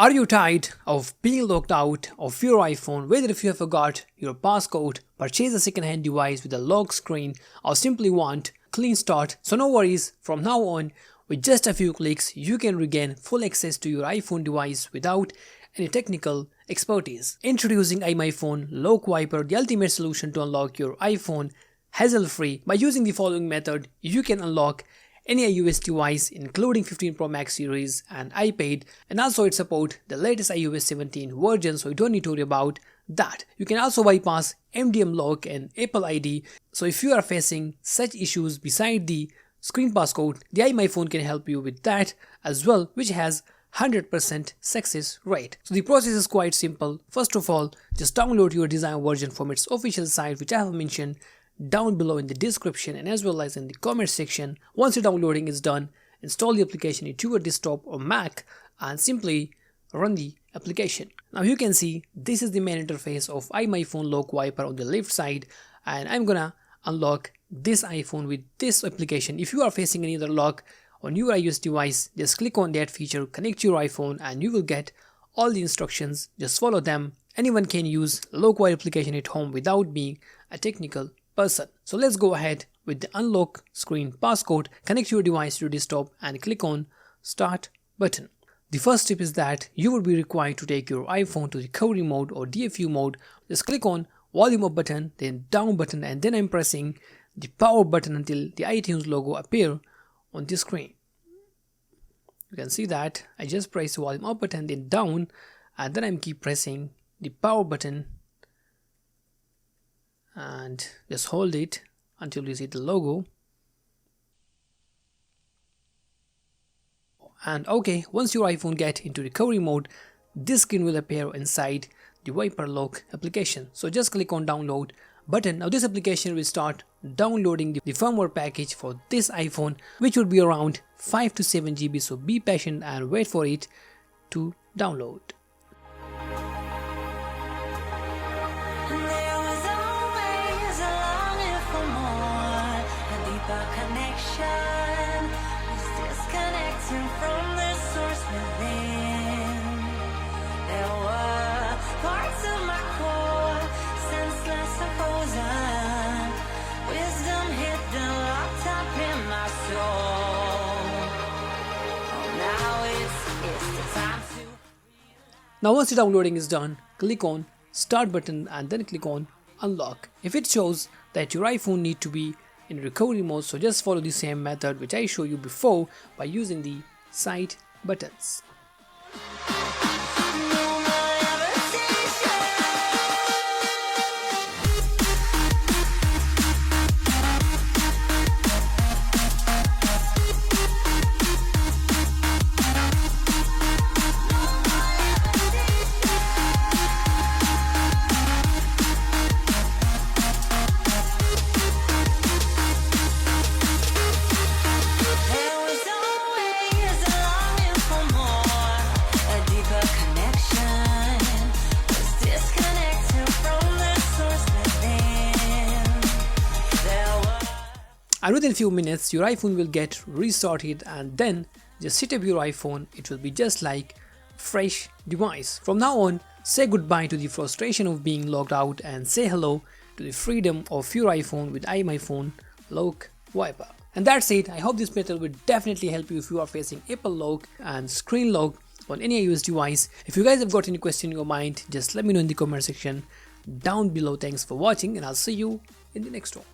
Are you tired of being locked out of your iPhone, whether if you have forgot your passcode, purchase a second-hand device with a locked screen, or simply want a clean start? So no worries, from now on, with just a few clicks, you can regain full access to your iPhone device without any technical expertise. Introducing iMyFone LockWiper, the ultimate solution to unlock your iPhone hassle-free. By using the following method, you can unlock any iOS device including 15 Pro Max series and iPad, and also it supports the latest iOS 17 version, so you don't need to worry about that. You can also bypass MDM lock and Apple ID, so if you are facing such issues beside the screen passcode, the iMyFone can help you with that as well, which has 100% success rate. So the process is quite simple. First of all, just download your desired version from its official site, which I have mentioned down below in the description and as well as in the comment section. Once your downloading is done, install the application into your desktop or Mac and simply run the application. Now you can see this is the main interface of iMyFone LockWiper on the left side, and I'm gonna unlock this iPhone with this application. If you are facing any other lock on your iOS device, just click on that feature, connect your iPhone, and you will get all the instructions. Just follow them. Anyone can use LockWiper application at home without being a technical person. So let's go ahead with the unlock screen passcode. Connect your device to your desktop and click on start button. The first step is that you will be required to take your iPhone to recovery mode or DFU mode. Just click on volume up button, then down button, and then I'm pressing the power button until the iTunes logo appear on the screen. You can see that I just press the volume up button, then down, and then I'm keep pressing the power button and just hold it until you see the logo. And okay, once your iPhone get into recovery mode, this screen will appear inside the Wiper Lock application. So just click on download button. Now this application will start downloading the firmware package for this iPhone, which will be around 5 to 7 GB, so be patient and wait for it to download. Now once the downloading is done, click on start button and then click on unlock. If it shows that your iPhone need to be in recovery mode, so just follow the same method which I showed you before by using the side buttons. And within a few minutes your iPhone will get restarted, and then just set up your iPhone. It will be just like fresh device. From now on, say goodbye to the frustration of being locked out and say hello to the freedom of your iPhone with iMyFone LockWiper. And that's it. I hope this method will definitely help you if you are facing Apple lock and screen lock on any iOS device. If you guys have got any question in your mind, just let me know in the comment section down below. Thanks for watching, and I'll see you in the next one.